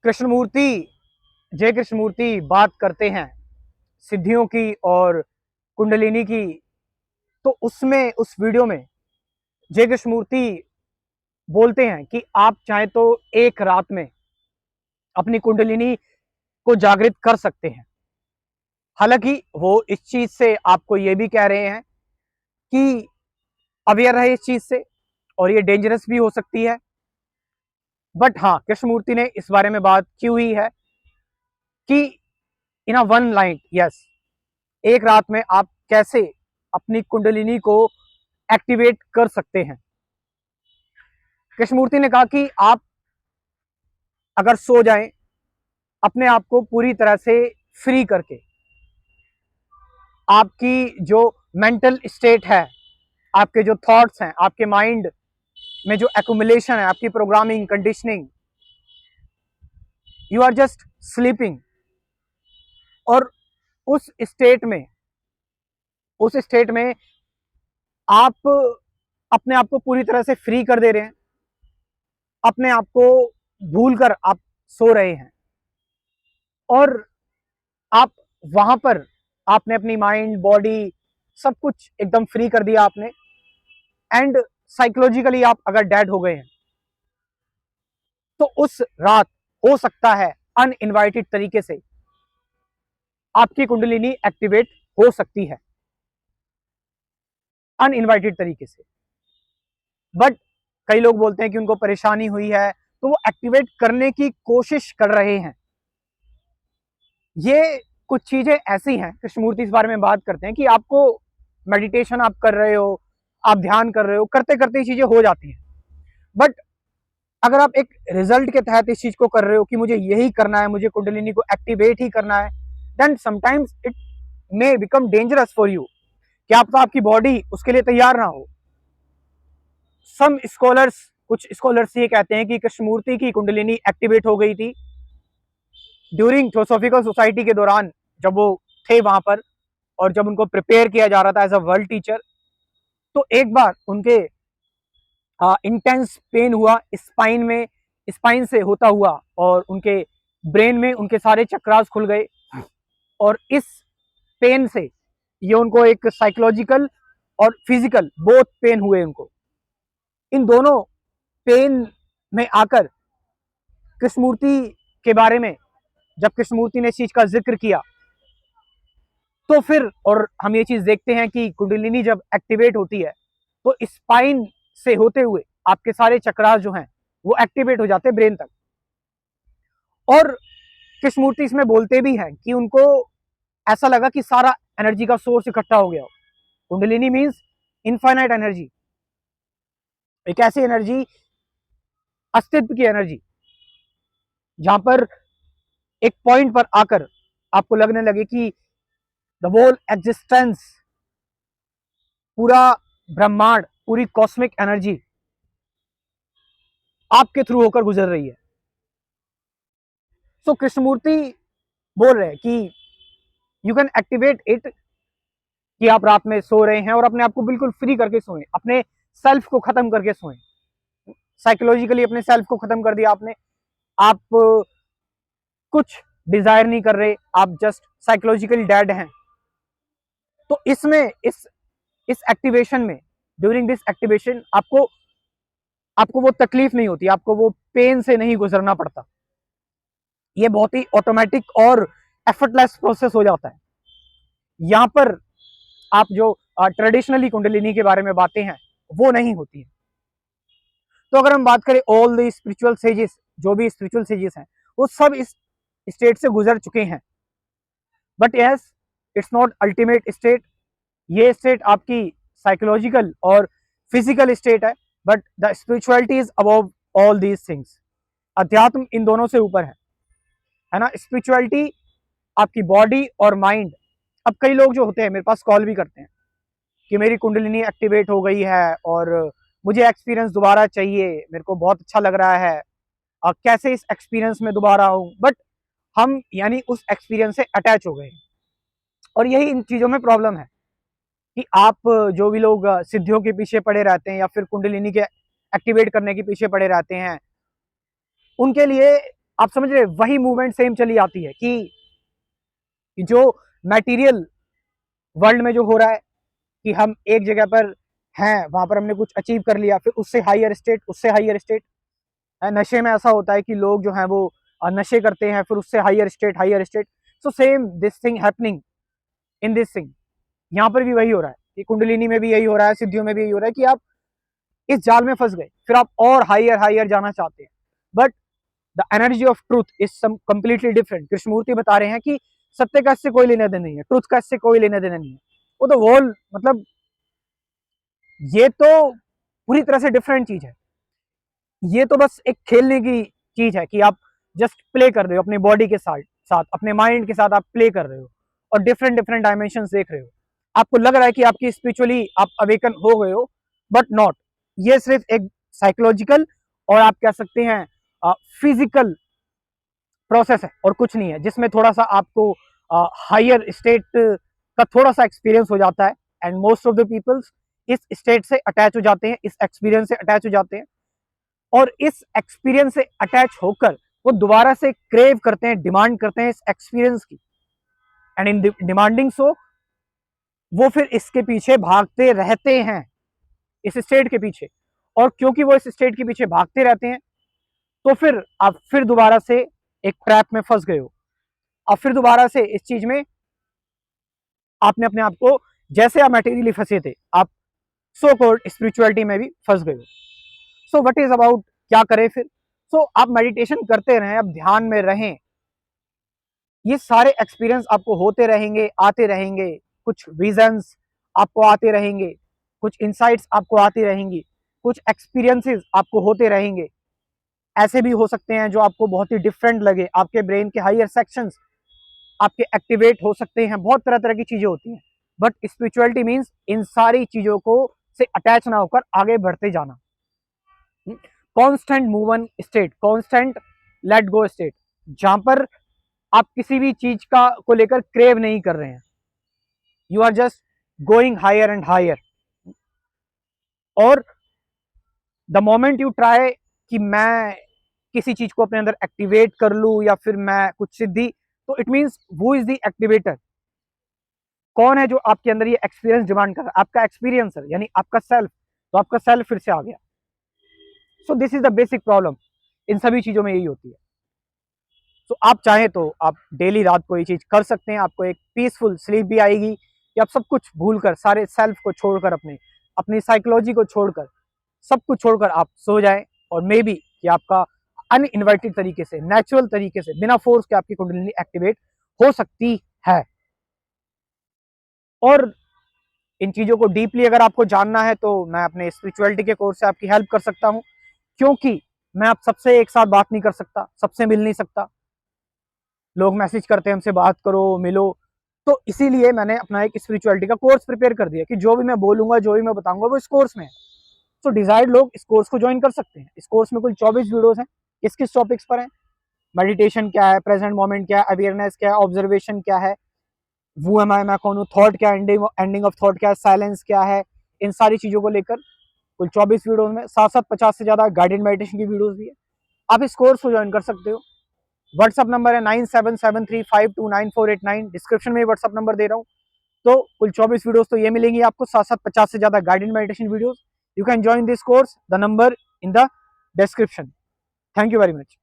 कृष्णमूर्ति जय कृष्णमूर्ति बात करते हैं सिद्धियों की और कुंडलिनी की। तो उसमें उस वीडियो में जय कृष्णमूर्ति बोलते हैं कि आप चाहे तो एक रात में अपनी कुंडलिनी को जागृत कर सकते हैं। हालांकि वो इस चीज से आपको ये भी कह रहे हैं कि अवेयर रहे इस चीज से, और ये डेंजरस भी हो सकती है। बट हाँ, कृष्णमूर्ति ने इस बारे में बात की हुई है कि इन अ वन लाइन, यस, एक रात में आप कैसे अपनी कुंडलिनी को एक्टिवेट कर सकते हैं। कृष्णमूर्ति ने कहा कि आप अगर सो जाएं अपने आप को पूरी तरह से फ्री करके, आपकी जो मेंटल स्टेट है, आपके जो थॉट्स हैं, आपके माइंड में जो एक्यूमुलेशन है, आपकी programming conditioning, you are just sleeping. और उस स्टेट में आप अपने आप को पूरी तरह से फ्री कर दे रहे हैं, अपने आप को भूलकर आप सो रहे हैं। और आप वहां पर आपने अपनी माइंड बॉडी सब कुछ एकदम फ्री कर दिया आपने। एंड साइकोलॉजिकली आप अगर डेड हो गए हैं तो उस रात हो सकता है अनइनवाइटेड तरीके से आपकी कुंडलिनी एक्टिवेट हो सकती है, अनइनवाइटेड तरीके से। बट कई लोग बोलते हैं कि उनको परेशानी हुई है तो वो एक्टिवेट करने की कोशिश कर रहे हैं। ये कुछ चीजें ऐसी हैं, कृष्णमूर्ति इस बारे में बात करते हैं कि आपको मेडिटेशन आप कर रहे हो, आप ध्यान कर रहे हो, करते करते चीजें हो जाती हैं। बट अगर आप एक रिजल्ट के तहत इस चीज को कर रहे हो कि मुझे यही करना है, मुझे कुंडलिनी को एक्टिवेट ही करना है, then sometimes it may become dangerous for you. क्या पता आपकी बॉडी उसके लिए तैयार ना हो। कुछ स्कॉलर्स ये कहते हैं कि कृष्णमूर्ति की कुंडलिनी एक्टिवेट हो गई थी ड्यूरिंग थियोसॉफिकल सोसाइटी के दौरान, जब वो थे वहां पर और जब उनको प्रिपेयर किया जा रहा था एज अ वर्ल्ड टीचर। तो एक बार उनके इंटेंस पेन हुआ स्पाइन में, स्पाइन से होता हुआ, और उनके ब्रेन में उनके सारे चक्रास खुल गए। और इस पेन से ये उनको एक साइकोलॉजिकल और फिजिकल बोथ पेन हुए उनको। इन दोनों पेन में आकर कृष्णमूर्ति के बारे में जब कृष्णमूर्ति ने इस चीज का जिक्र किया तो फिर, और हम ये चीज देखते हैं कि कुंडलिनी जब एक्टिवेट होती है तो स्पाइन से होते हुए आपके सारे चक्रास जो हैं वो एक्टिवेट हो जाते हैं ब्रेन तक। और कृष्णमूर्ति इसमें बोलते भी हैं कि उनको ऐसा लगा कि सारा एनर्जी का सोर्स इकट्ठा हो गया हो। कुंडलिनी मींस इनफाइनाइट एनर्जी, एक ऐसी एनर्जी, अस्तित्व की एनर्जी, जहां पर एक पॉइंट पर आकर आपको लगने लगे कि द होल एग्जिस्टेंस, पूरा ब्रह्मांड, पूरी कॉस्मिक एनर्जी आपके थ्रू होकर गुजर रही है। तो कृष्णमूर्ति बोल रहे हैं कि यू कैन एक्टिवेट इट, कि आप रात में सो रहे हैं और अपने आप को बिल्कुल फ्री करके सोएं, अपने सेल्फ को खत्म करके सोएं, साइकोलॉजिकली अपने सेल्फ को खत्म कर दिया आपने। आप कुछ डिजायर नहीं कर रहे, आप जस्ट साइकोलॉजिकली डेड हैं। तो इसमें इस एक्टिवेशन में, ड्यूरिंग दिस एक्टिवेशन आपको वो तकलीफ नहीं होती, आपको वो पेन से नहीं गुजरना पड़ता। ये बहुत ही ऑटोमेटिक और एफर्टलेस प्रोसेस हो जाता है। यहाँ पर आप जो ट्रेडिशनली कुंडलिनी के बारे में बातें हैं वो नहीं होती है। तो अगर हम बात करें ऑल द स्पिरिचुअल सेजेस, जो भी स्पिरिचुअल सेजेस हैं वो सब इस स्टेट से गुजर चुके हैं। But yes, it's not ultimate state. ये स्टेट आपकी साइकोलॉजिकल और फिजिकल स्टेट है, but the spirituality is above all these things. अध्यात्म इन दोनों से ऊपर है ना। स्पिरिचुअलिटी आपकी बॉडी और माइंड। अब कई लोग जो होते हैं मेरे पास कॉल भी करते हैं कि मेरी कुंडलिनी एक्टिवेट हो गई है और मुझे एक्सपीरियंस दोबारा चाहिए, मेरे को बहुत अच्छा लग रहा है, कैसे इस एक्सपीरियंस में दोबारा हूँ। बट हम यानी उस एक्सपीरियंस से अटैच हो गए। और यही इन चीज़ों में प्रॉब्लम है कि आप जो भी लोग सिद्धियों के पीछे पड़े रहते हैं या फिर कुंडलिनी के एक्टिवेट करने के पीछे पड़े रहते हैं, उनके लिए आप समझ रहे, वही मूवमेंट सेम चली आती है कि जो मटेरियल वर्ल्ड में जो हो रहा है कि हम एक जगह पर हैं, वहां पर हमने कुछ अचीव कर लिया, फिर उससे हायर स्टेट, उससे हायर स्टेट। नशे में ऐसा होता है कि लोग जो हैं वो नशे करते हैं, फिर उससे higher state, higher state. So same this thing happening in this thing. यहाँ पर भी वही हो रहा है कि कुंडलिनी में भी यही हो रहा है, सिद्धियों में भी यही हो रहा है कि आप इस जाल में फंस गए, फिर आप और हायर हायर जाना चाहते हैं, but the energy of truth is some completely different. Krishnamurti बता रहे हैं कि सत्य का इससे कोई लेना देना नहीं है, ट्रूथ का इससे कोई लेना देना नहीं है। वो तो होल मतलब ये तो पूरी तरह से डिफरेंट चीज है। ये तो बस एक खेलने की चीज है कि आप जस्ट प्ले कर रहे हो अपनी बॉडी के साथ साथ अपने माइंड के साथ आप प्ले कर रहे हो और डिफरेंट डिफरेंट डायमेंशन देख रहे हो। आपको लग रहा है कि आपकी स्पिरिचुअली आप अवेकन हो गए हो, बट नॉट। ये सिर्फ एक साइकोलॉजिकल और आप कह सकते हैं फिजिकल प्रोसेस है और कुछ नहीं है, जिसमें थोड़ा सा आपको हायर स्टेट का थोड़ा सा एक्सपीरियंस हो जाता है। And most of the peoples इस स्टेट से अटैच हो जाते हैं, इस एक्सपीरियंस से अटैच हो जाते हैं, और इस एक्सपीरियंस से अटैच होकर वो दोबारा से क्रेव करते हैं, डिमांड करते हैं इस एक्सपीरियंस की। एंड इन डिमांडिंग सो वो फिर इसके पीछे भागते रहते हैं, इस स्टेट के पीछे। और क्योंकि वो इस स्टेट के पीछे भागते रहते हैं, तो फिर आप फिर दोबारा से एक ट्रैप में फंस गए हो। अब फिर दोबारा से इस चीज में आपने अपने आप को, जैसे आप मटेरियली फंसे थे, आप सो कॉल्ड स्पिरिचुअलिटी में भी फंस गए हो। सो व्हाट इज अबाउट, क्या करें फिर? सो आप मेडिटेशन करते रहें, आप ध्यान में रहें, ये सारे एक्सपीरियंस आपको होते रहेंगे, आते रहेंगे। कुछ विजन्स आपको आते रहेंगे, कुछ इंसाइट्स आपको आती रहेंगी, कुछ एक्सपीरियंसेस आपको होते रहेंगे। ऐसे भी हो सकते हैं जो आपको बहुत ही डिफरेंट लगे, आपके ब्रेन के हायर सेक्शंस आपके एक्टिवेट हो सकते हैं, बहुत तरह तरह की चीजें होती हैं। बट स्पिरिचुअलिटी मीन्स इन सारी चीजों को से अटैच ना होकर आगे बढ़ते जाना। Constant movement state, constant let go state, जहां पर आप किसी भी चीज का को लेकर क्रेव नहीं कर रहे हैं, you are just going higher and higher. और द मोमेंट यू ट्राई कि मैं किसी चीज को अपने अंदर एक्टिवेट कर लूं या फिर मैं कुछ सिद्धि, तो it means who is the activator, कौन है जो आपके अंदर ये एक्सपीरियंस डिमांड कर रहा है? आपका एक्सपीरियंसर यानी आपका सेल्फ। तो आपका सेल्फ फिर से आ गया। So this is the basic problem, इन सभी चीजों में यही होती है। तो आप चाहें तो आप डेली रात को ये चीज कर सकते हैं, आपको एक पीसफुल स्लीप भी आएगी कि आप सब कुछ भूलकर, सारे सेल्फ को छोड़कर, अपने अपनी साइकोलॉजी को छोड़कर, सब कुछ छोड़कर आप सो जाएं, और मे बी कि आपका अनइनवाइटेड तरीके से, नेचुरल तरीके से, बिना फोर्स के आपकी कुंडलिनी एक्टिवेट हो सकती है। और इन चीजों को डीपली अगर आपको जानना है तो मैं अपने स्पिरिचुअलिटी के कोर्स से आपकी हेल्प कर सकता हूं, क्योंकि मैं आप सबसे एक साथ बात नहीं कर सकता, सबसे मिल नहीं सकता। लोग मैसेज करते हैं हमसे बात करो, मिलो, तो इसीलिए मैंने अपना एक स्पिरिचुअलिटी का कोर्स प्रिपेयर कर दिया कि जो भी मैं बोलूंगा, जो भी मैं बताऊंगा, वो इस कोर्स में है। तो डिजायर्ड लोग इस कोर्स को ज्वाइन कर सकते हैं। इस कोर्स में कुल 24 वीडियोस हैं। किस किस टॉपिक्स पर हैं? मेडिटेशन क्या है, प्रेजेंट मोमेंट क्या है, अवेयरनेस क्या है, ऑब्जर्वेशन क्या है, वो एम आई, मैं कौन हूँ, थॉट क्या, एंडिंग ऑफ थॉट क्या है, साइलेंस क्या है, इन सारी चीजों को लेकर कुल 24 वीडियोस में साथ साथ 50 से ज्यादा गाइडेड मेडिटेशन की वीडियोस भी है। आप इस कोर्स को ज्वाइन कर सकते हो। व्हाट्सअप नंबर है 9773529489, डिस्क्रिप्शन में व्हाट्सअप नंबर दे रहा हूँ। तो कुल 24 वीडियोस तो ये मिलेंगी आपको, साथ साथ 50 से ज्यादा guided meditation videos. You can join this course, the number in the description. Thank you very much.